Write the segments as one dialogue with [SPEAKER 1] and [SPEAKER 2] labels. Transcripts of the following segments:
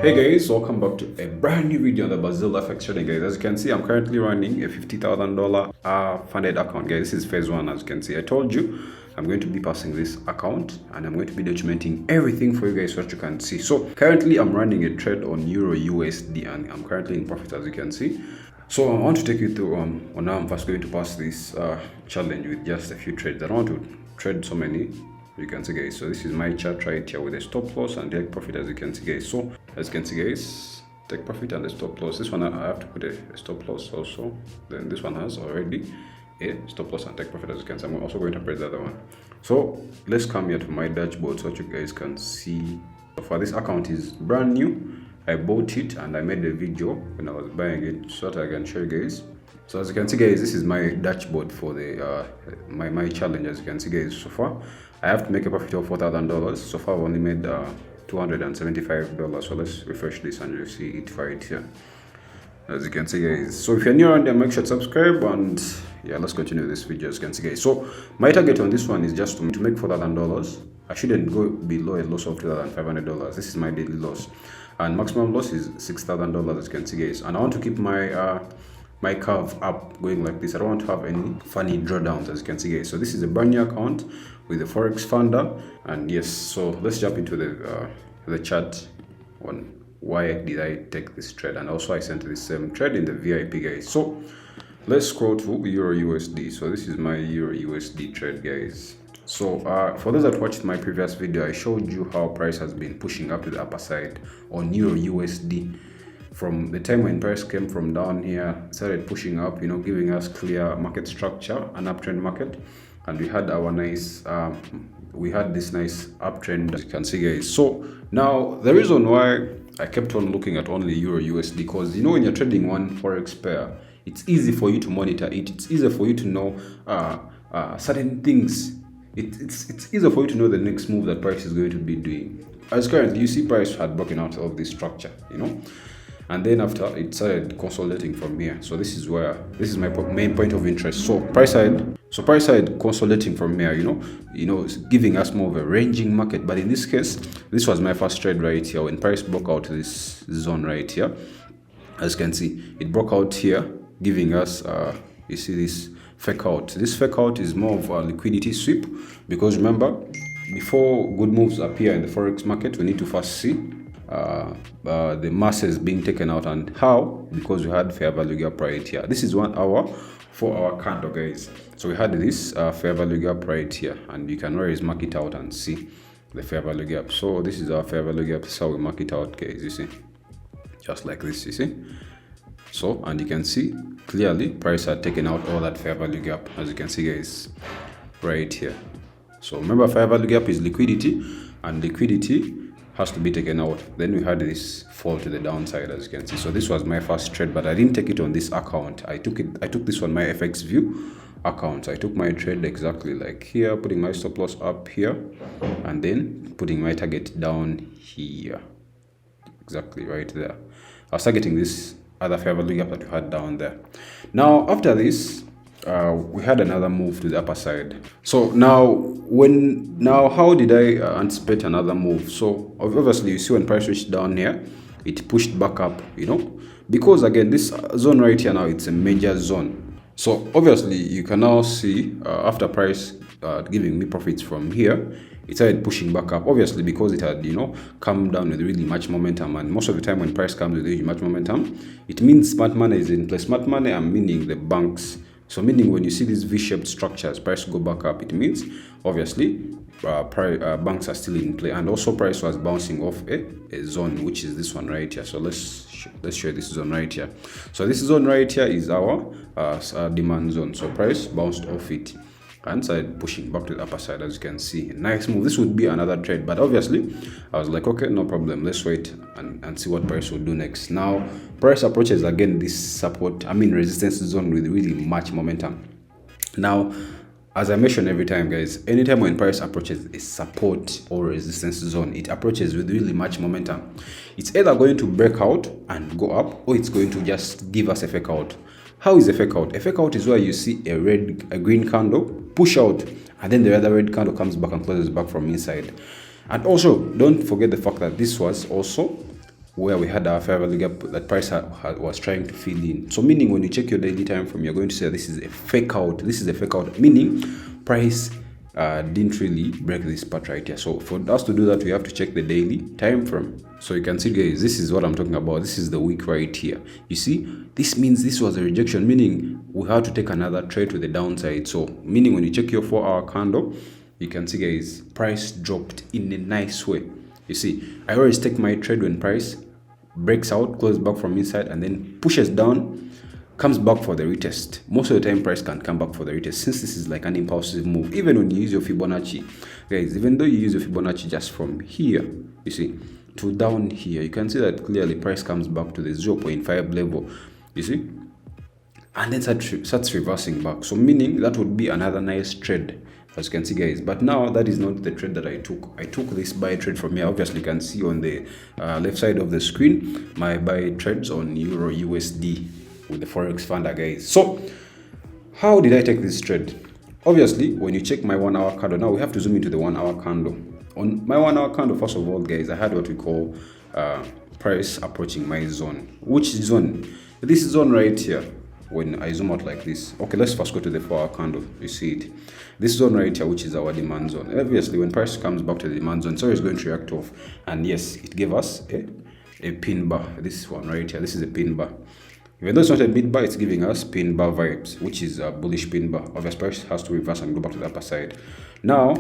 [SPEAKER 1] Hey guys, welcome back to a brand new video on the Brazil FX trading, guys. As you can see, I'm currently running a $50,000 funded account, guys. This is phase one. As you can see, I told you I'm going to be passing this account and I'm going to be documenting everything for you guys so that you can see. So currently I'm running a trade on Euro USD and I'm currently in profit, as you can see. So I want to take you through on now I'm first going to pass this challenge with just a few trades. I don't want to trade so many. You can see, guys, so this is my chart right here with a stop loss and take profit, as you can see, guys. So as you can see, guys, take profit and the stop loss. This one I have to put a stop loss also. Then this one has already a stop loss and take profit, as you can see. I'm also going to press the other one. So let's come here to my dashboard so that you guys can see. So for this account is brand new. I bought it and I made a video when I was buying it so that I can show you guys. So as you can see, guys, this is my dashboard for the my challenge. As you can see, guys, so far I have to make a profit of $4,000. So far I've only made $275. So let's refresh this and you'll see it right here, as you can see, guys. So if you're new around there, make sure to subscribe, and yeah, let's continue this video. As you can see, guys, so my target on this one is just to make $4,000. I shouldn't go below a loss of $2,500. This is my daily loss, and maximum loss is $6,000, as you can see, guys. And I want to keep my my curve up going like this. I don't want to have any funny drawdowns, as you can see, guys. So this is a brand new account with the forex founder, and yes, so let's jump into the chart on why did I take this trade, and also I sent this same trade in the VIP, guys. So let's scroll to Euro USD. So this is my Euro USD trade, guys. So for those that watched my previous video, I showed you how price has been pushing up to the upper side on Euro USD. From the time when price came from down here, started pushing up, giving us clear market structure, an uptrend market, and we had our nice we had this nice uptrend, as you can see, guys. So now the reason why I kept on looking at only Euro USD, because when you're trading one forex pair, it's easy for you to monitor it. It's easier for you to know certain things. It's easier for you to know the next move that price is going to be doing. As currently you see, price had broken out of this structure, and then after it started consolidating from here. So this is my main point of interest. So price side consolidating from here, giving us more of a ranging market. But in this case, this was my first trade right here when price broke out this zone right here. As you can see, it broke out here, giving us you see this fake out. This fake out is more of a liquidity sweep, because remember, before good moves appear in the forex market, we need to first see the masses being taken out. And how? Because we had fair value gap right here. This is 1 hour, 4-hour candle, guys. So we had this fair value gap right here, and you can always mark it out and see the fair value gap. So this is our fair value gap. This is how we mark it out, guys. You see, just like this, you see. So, and you can see clearly price had taken out all that fair value gap, as you can see, guys, right here. So remember, fair value gap is liquidity, and liquidity has to be taken out. Then we had this fall to the downside, as you can see. So this was my first trade, but I didn't take it on this account. I took this on my Fxview account. I took my trade exactly like here, putting my stop loss up here, and then putting my target down here, exactly right there. I was targeting this other fair value gap that we had down there. Now after this, we had another move to the upper side. So now how did I anticipate another move? So obviously you see when price reached down here, it pushed back up, because again this zone right here now, it's a major zone. So obviously you can now see after price giving me profits from here, it started pushing back up, obviously because it had come down with really much momentum. And most of the time when price comes with really much momentum, it means smart money is in place. Smart money, I'm meaning the banks. So meaning when you see these V-shaped structures, price go back up, it means obviously banks are still in play. And also price was bouncing off a zone, which is this one right here. So let's show this zone right here. So this zone right here is our demand zone. So price bounced off it and started pushing back to the upper side, as you can see. Nice move. This would be another trade, but obviously I was like, okay, no problem, let's wait and see what price will do next. Now price approaches again this resistance zone with really much momentum. Now, as I mention every time, guys, anytime when price approaches a support or resistance zone, it approaches with really much momentum. It's either going to break out and go up, or it's going to just give us a fake out. How is a fake out? A fake out is where you see a green candle push out, and then the other red candle comes back and closes back from inside. And also, don't forget the fact that this was also where we had our fair value gap that price was trying to fill in. So meaning when you check your daily time frame, you're going to say this is a fake out. This is a fake out, meaning price didn't really break this part right here. So for us to do that, we have to check the daily time frame. So you can see, guys, this is what I'm talking about. This is the week right here. You see, this means this was a rejection, meaning we had to take another trade to the downside. So meaning when you check your 4-hour candle, you can see, guys, price dropped in a nice way. You see, I always take my trade when price breaks out, closes back from inside, and then pushes down, comes back for the retest. Most of the time, price can come back for the retest, since this is like an impulsive move. Even when you use your Fibonacci, guys, even though you use your Fibonacci just from here, you see, to down here, you can see that clearly price comes back to the 0.5 level, you see, and then starts reversing back. So meaning that would be another nice trade, as you can see, guys. But now that is not the trade that I took. I took this buy trade from here. Obviously you can see on the left side of the screen my buy trades on Euro USD with the forex funder, guys. So how did I take this trade? Obviously when you check my 1-hour candle, now we have to zoom into the 1-hour candle. On my 1-hour candle, first of all, guys, I had what we call price approaching my zone. Which zone? This zone right here. When I zoom out like this, okay, let's first go to the 4-hour candle. You see it, this zone right here, which is our demand zone. Obviously when price comes back to the demand zone, so it's going to react off, and yes, it gave us a pin bar. This one right here, this is a pin bar. Even though it's not a bid bar, it's giving us pin bar vibes, which is a bullish pin bar. Obviously price has to reverse and go back to the upper side. Now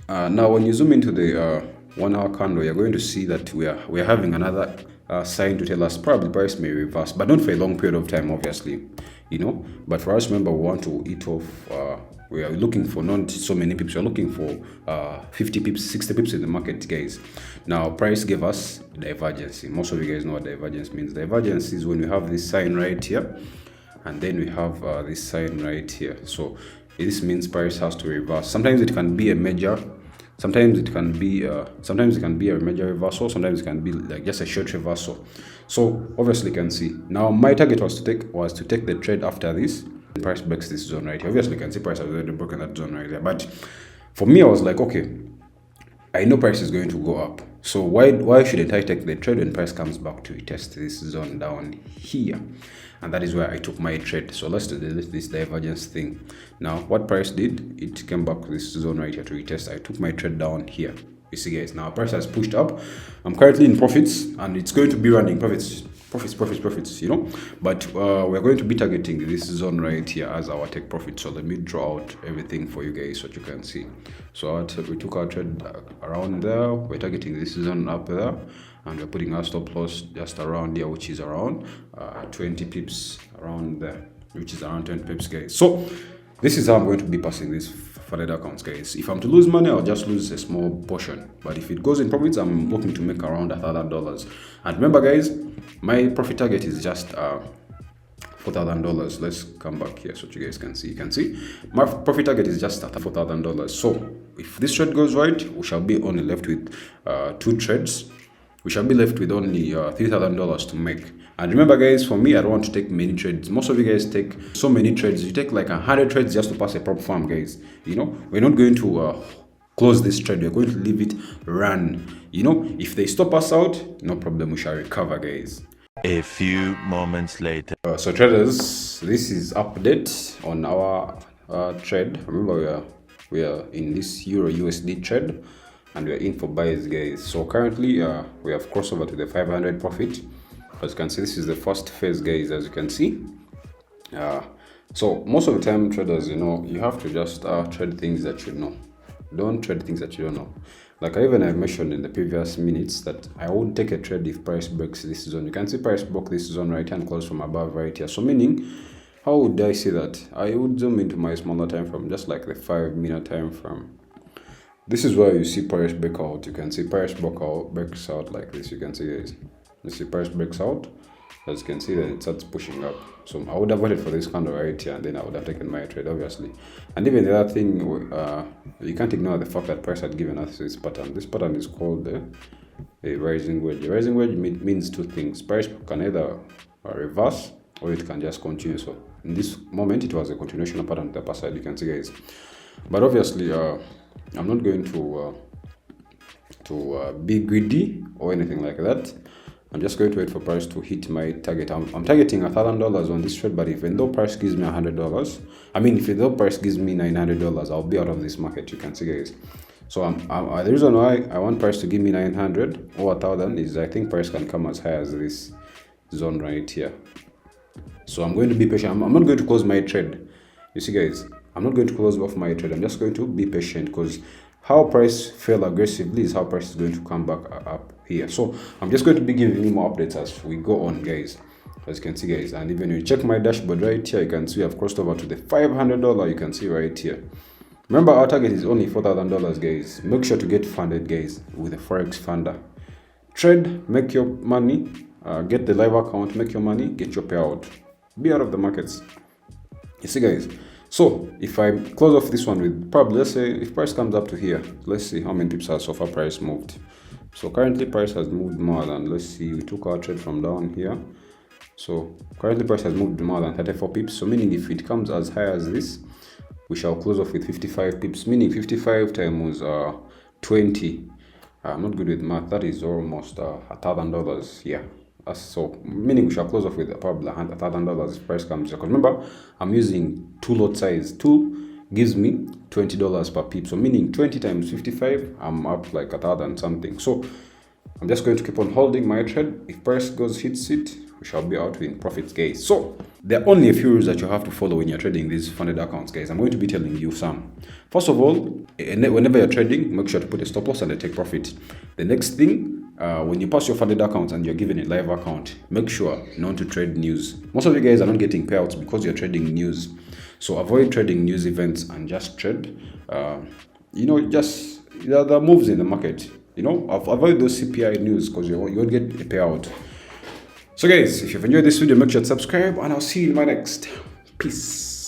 [SPEAKER 1] when you zoom into the 1-hour candle, you're going to see that we are having another sign to tell us probably price may reverse, but not for a long period of time, obviously, you know. But for us, remember, we want to eat off. We are looking for not so many pips. We're looking for 50 pips, 60 pips in the market, guys. Now price gave us divergence. Most of you guys know what divergence means. Divergence is when we have this sign right here, and then we have this sign right here. So this means price has to reverse. Sometimes it can be a major, sometimes it can be a major reversal, sometimes it can be like just a short reversal. So obviously you can see now my target was to take the trade after this. The price breaks this zone right here. Obviously you can see price has already broken that zone right there, but for me I was like, okay, I know price is going to go up, so why shouldn't I take the trade when price comes back to test this zone down here? And that is where I took my trade. So let's do this divergence thing. Now what price did, it came back to this zone right here to retest. I took my trade down here. You see, guys, now price has pushed up. I'm currently in profits, and it's going to be running profits, you know. But we're going to be targeting this zone right here as our take profit. So let me draw out everything for you guys so you can see. So we took our trade around there. We're targeting this zone up there, and we're putting our stop loss just around here, which is around 20 pips around there, which is around 20 pips, guys. So this is how I'm going to be passing this funded accounts, guys. If I'm to lose money, I'll just lose a small portion, but if it goes in profits, I'm looking to make around $1,000. And remember, guys, my profit target is just $4,000. Let's come back here so you guys can see. You can see my profit target is just $4,000. So if this trade goes right, we shall be only left with 2 trades. We shall be left with only $3,000 to make. And remember, guys, for me, I don't want to take many trades. Most of you guys take so many trades. You take like 100 trades just to pass a prop farm, guys. You know, we're not going to close this trade. We're going to leave it run. You know, if they stop us out, no problem, we shall recover, guys.
[SPEAKER 2] A few moments later.
[SPEAKER 1] So traders, this is update on our trade. Remember, we are in this Euro USD trade, and we are in for buys, guys. So currently we have crossed over to the 500 profit. As you can see, this is the first phase, guys, as you can see. So most of the time, traders, you know, you have to just trade things that you know. Don't trade things that you don't know. Like I mentioned in the previous minutes that I would take a trade if price breaks this zone. You can see price broke this zone right here and closed from above right here. So meaning, how would I say that? I would zoom into my smaller time frame, just like the 5-minute time frame. This is where you see price break out. You can see price breaks out like this. You can see, guys. You see price breaks out. As you can see, that it starts pushing up. So I would have waited for this candle right here, and then I would have taken my trade, obviously. And even the other thing, you can't ignore the fact that price had given us this pattern. This pattern is called a rising wedge. A rising wedge means 2 things. Price can either reverse or it can just continue. So in this moment, it was a continuation pattern on the upper side. You can see, guys. But obviously, I'm not going to be greedy or anything like that. I'm just going to wait for price to hit my target. I'm targeting $1,000 on this trade, but even though price gives me $100, I mean, if the price gives me $900, I'll be out of this market. You can see, guys. So the reason why I want price to give me 900 or 1,000 is I think price can come as high as this zone right here. So I'm going to be patient. I'm not going to close my trade. You see, guys, I'm not going to close off my trade. I'm just going to be patient, because how price fell aggressively is how price is going to come back up here. So I'm just going to be giving you more updates as we go on, guys. As you can see, guys, and even when you check my dashboard right here, you can see I've crossed over to the $500. You can see right here. Remember, our target is only $4,000, guys. Make sure to get funded, guys, with a forex funder. Trade, make your money, get the live account, make your money, get your payout. Be out of the markets. You see, guys. So if I close off this one with probably, let's say if price comes up to here, let's see how many pips has so far price moved. So currently price has moved more than, let's see, we took our trade from down here. So currently price has moved more than 34 pips. So meaning if it comes as high as this, we shall close off with 55 pips, meaning 55 times 20. I'm not good with math. That is almost $1,000. Yeah. So meaning we shall close off with probably $1,000 if price comes. Because remember, I'm using 2 lot size. 2 gives me $20 per pip. So meaning 20 times 55, I'm up like 1,000 something. So I'm just going to keep on holding my trade. If price hits it, we shall be out in profits, guys. So there are only a few rules that you have to follow when you're trading these funded accounts, guys. I'm going to be telling you some. First of all, whenever you're trading, make sure to put a stop loss and a take profit. The next thing, when you pass your funded accounts and you're given a live account, make sure not to trade news. Most of you guys are not getting payouts because you're trading news. So avoid trading news events and just trade, just the moves in the market. Avoid those CPI news because you won't get a payout. So guys, if you've enjoyed this video, make sure to subscribe and I'll see you in my next. Peace.